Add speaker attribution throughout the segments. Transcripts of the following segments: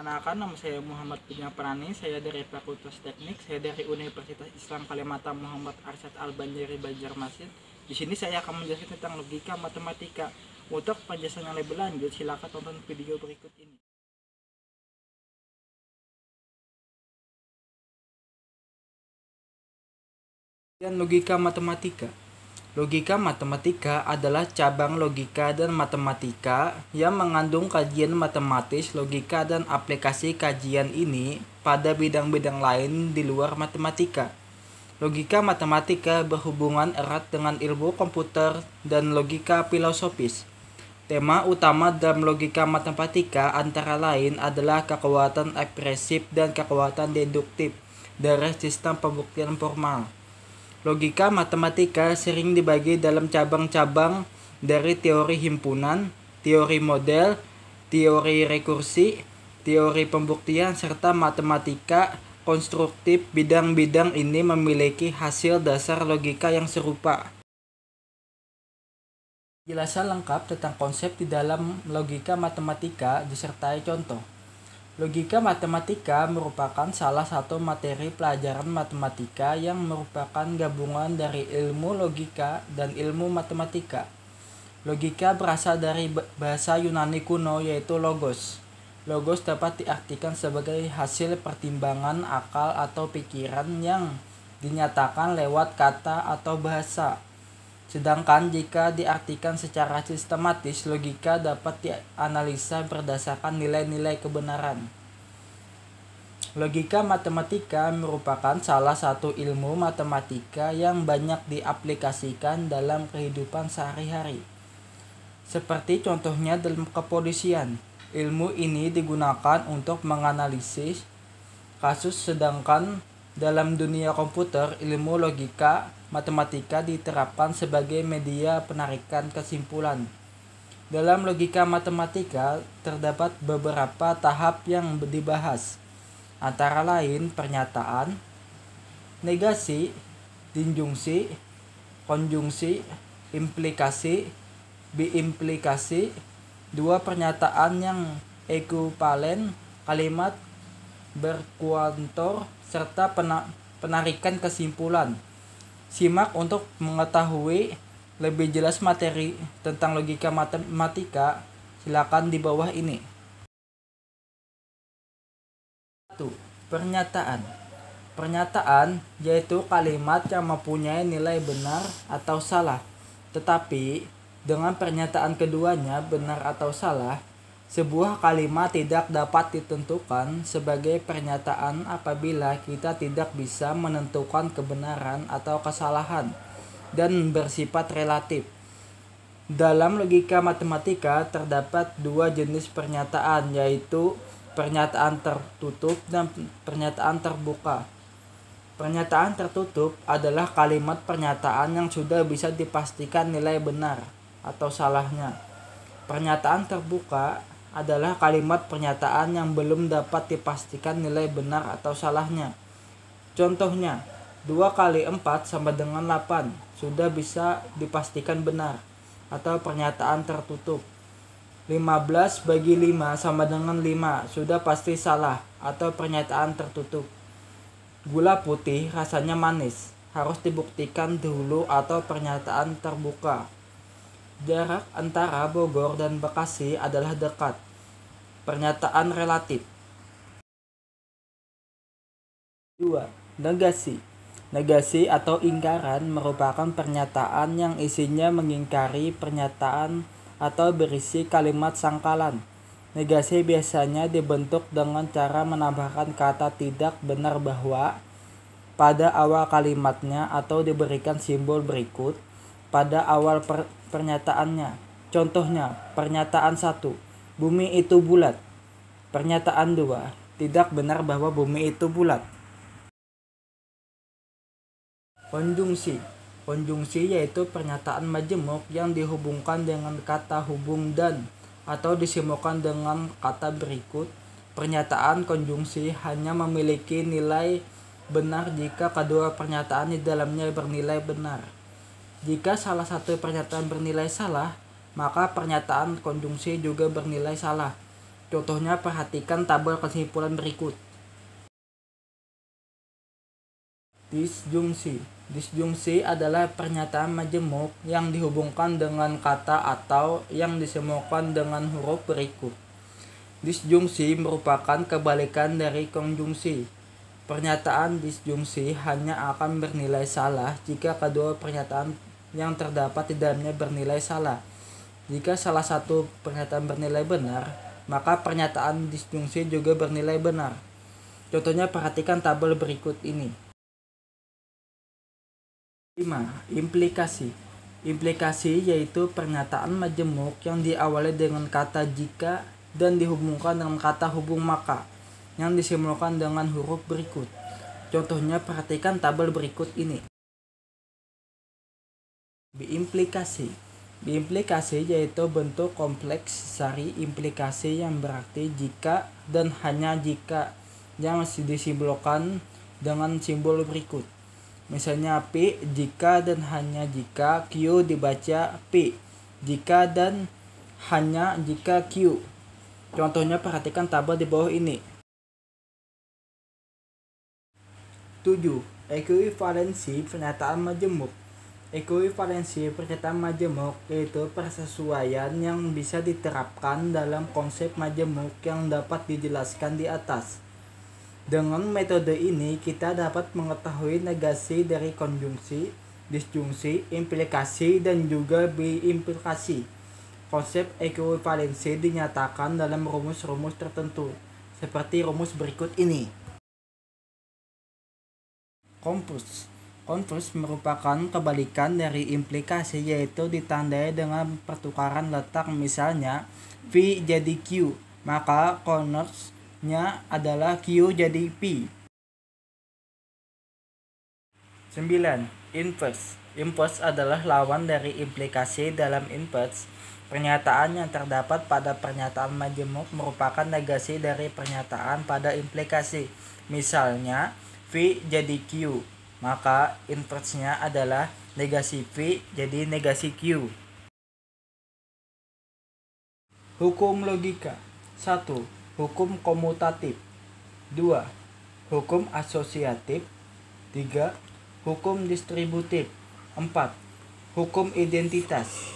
Speaker 1: Perkenalkan, nama saya Muhammad Bujang Prani, saya dari Fakultas Teknik, saya dari Universitas Islam Kalimantan Muhammad Arsyad Al-Banjari Banjarmasin. Di sini saya akan menjelaskan tentang logika matematika. Untuk penjelasan yang lebih lanjut, silakan tonton video berikut ini. Dan logika matematika. Logika matematika adalah cabang logika dan matematika yang mengandung kajian matematis, logika, dan aplikasi kajian ini pada bidang-bidang lain di luar matematika. Logika matematika berhubungan erat dengan ilmu komputer dan logika filosofis. Tema utama dalam logika matematika antara lain adalah kekuatan ekspresif dan kekuatan deduktif dari sistem pembuktian formal. Logika matematika sering dibagi dalam cabang-cabang dari teori himpunan, teori model, teori rekursi, teori pembuktian, serta matematika konstruktif. Bidang-bidang ini memiliki hasil dasar logika yang serupa. Penjelasan lengkap tentang konsep di dalam logika matematika disertai contoh. Logika matematika merupakan salah satu materi pelajaran matematika yang merupakan gabungan dari ilmu logika dan ilmu matematika. Logika berasal dari bahasa Yunani kuno yaitu logos. Logos dapat diartikan sebagai hasil pertimbangan akal atau pikiran yang dinyatakan lewat kata atau bahasa. Sedangkan jika diartikan secara sistematis, logika dapat dianalisa berdasarkan nilai-nilai kebenaran. Logika matematika merupakan salah satu ilmu matematika yang banyak diaplikasikan dalam kehidupan sehari-hari. Seperti contohnya dalam kepolisian, ilmu ini digunakan untuk menganalisis kasus, sedangkan dalam dunia komputer, ilmu logika matematika diterapkan sebagai media penarikan kesimpulan. Dalam logika matematika terdapat beberapa tahap yang dibahas, antara lain pernyataan, negasi, disjungsi, konjungsi, implikasi, biimplikasi, dua pernyataan yang ekuivalen, kalimat berkuantor, serta penarikan kesimpulan. Simak untuk mengetahui lebih jelas materi tentang logika matematika, silakan di bawah ini. 1. Pernyataan. Pernyataan yaitu kalimat yang mempunyai nilai benar atau salah. Tetapi dengan pernyataan keduanya, benar atau salah, sebuah kalimat tidak dapat ditentukan sebagai pernyataan apabila kita tidak bisa menentukan kebenaran atau kesalahan dan bersifat relatif. Dalam logika matematika terdapat dua jenis pernyataan, yaitu pernyataan tertutup dan pernyataan terbuka. Pernyataan tertutup adalah kalimat pernyataan yang sudah bisa dipastikan nilai benar atau salahnya. Pernyataan terbuka adalah kalimat pernyataan yang belum dapat dipastikan nilai benar atau salahnya. Contohnya, 2 kali 4 sama dengan 8 sudah bisa dipastikan benar atau pernyataan tertutup. 15 bagi 5 sama dengan 5 sudah pasti salah atau pernyataan tertutup. Gula putih rasanya manis harus dibuktikan dahulu atau pernyataan terbuka. Jarak antara Bogor dan Bekasi adalah dekat. Pernyataan relatif. 2. Negasi. Negasi atau ingkaran merupakan pernyataan yang isinya mengingkari pernyataan atau berisi kalimat sangkalan. Negasi biasanya dibentuk dengan cara menambahkan kata tidak benar bahwa pada awal kalimatnya atau diberikan simbol berikut pada awal pernyataannya. Contohnya, pernyataan 1, bumi itu bulat. Pernyataan 2, tidak benar bahwa bumi itu bulat. Konjungsi. Konjungsi yaitu pernyataan majemuk yang dihubungkan dengan kata hubung dan atau disibukkan dengan kata berikut. Pernyataan konjungsi hanya memiliki nilai benar jika kedua pernyataan di dalamnya bernilai benar. Jika salah satu pernyataan bernilai salah, maka pernyataan konjungsi juga bernilai salah. Contohnya perhatikan tabel kesimpulan berikut. Disjungsi. Disjungsi adalah pernyataan majemuk yang dihubungkan dengan kata atau yang disemuakan dengan huruf berikut. Disjungsi merupakan kebalikan dari konjungsi. Pernyataan disjungsi hanya akan bernilai salah jika kedua pernyataan yang terdapat di dalamnya bernilai salah. Jika salah satu pernyataan bernilai benar, maka pernyataan disjungsi juga bernilai benar. Contohnya perhatikan tabel berikut ini. 5. Implikasi. Implikasi yaitu pernyataan majemuk yang diawali dengan kata jika dan dihubungkan dengan kata hubung maka yang disimbolkan dengan huruf berikut. Contohnya perhatikan tabel berikut ini. Biimplikasi. Biimplikasi yaitu bentuk kompleks sari implikasi yang berarti jika dan hanya jika yang disimbolkan dengan simbol berikut. Misalnya P jika dan hanya jika Q dibaca P, jika dan hanya jika Q. Contohnya perhatikan tabel di bawah ini. 7. Ekuivalensi pernyataan majemuk. Ekuivalensi pernyataan majemuk yaitu persesuaian yang bisa diterapkan dalam konsep majemuk yang dapat dijelaskan di atas. Dengan metode ini kita dapat mengetahui negasi dari konjungsi, disjungsi, implikasi, dan juga biimplikasi. Konsep ekuivalensi dinyatakan dalam rumus-rumus tertentu, seperti rumus berikut ini. Konvers. Konvers merupakan kebalikan dari implikasi yaitu ditandai dengan pertukaran letak, misalnya V jadi Q, maka konversnya adalah Q jadi P. 9. Inverse. Inverse adalah lawan dari implikasi. Dalam inverse, pernyataan yang terdapat pada pernyataan majemuk merupakan negasi dari pernyataan pada implikasi. Misalnya, V jadi Q, maka inversenya adalah negasi V jadi negasi Q. Hukum logika. 1. Hukum komutatif. 2. Hukum asosiatif. 3. Hukum distributif. 4. Hukum identitas.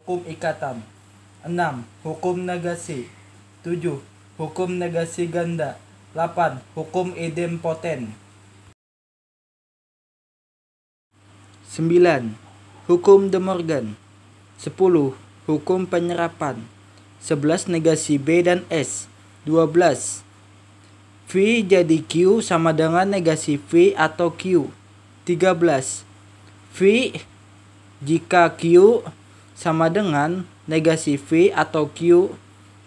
Speaker 1: Hukum ikatan. 6. Hukum negasi. 7. Hukum negasi ganda. 8. Hukum idempoten. 9. Hukum De Morgan. 10. Hukum penyerapan. 11. Negasi B dan S. 12. V jadi Q sama dengan negasi V atau Q. 13. V jika Q sama dengan negasi V atau Q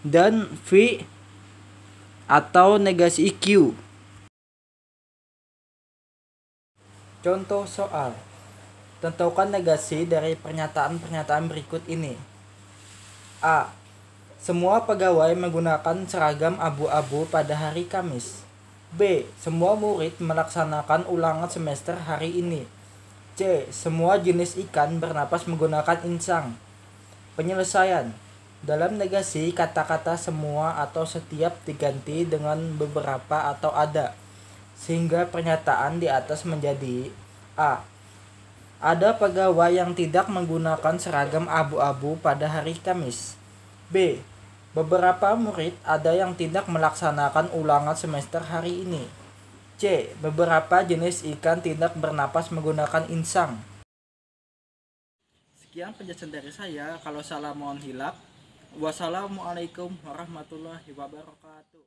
Speaker 1: dan V atau negasi Q. Contoh soal. Tentukan negasi dari pernyataan-pernyataan berikut ini. A. Semua pegawai menggunakan seragam abu-abu pada hari Kamis. B. Semua murid melaksanakan ulangan semester hari ini. C. Semua jenis ikan bernapas menggunakan insang. Penyelesaian. Dalam negasi, kata-kata semua atau setiap diganti dengan beberapa atau ada, sehingga pernyataan di atas menjadi A. Ada pegawai yang tidak menggunakan seragam abu-abu pada hari Kamis. B. Beberapa murid ada yang tidak melaksanakan ulangan semester hari ini. C. Beberapa jenis ikan tidak bernapas menggunakan insang. Sekian penjelasan dari saya. Kalau salah mohon hilaf. Wassalamualaikum warahmatullahi wabarakatuh.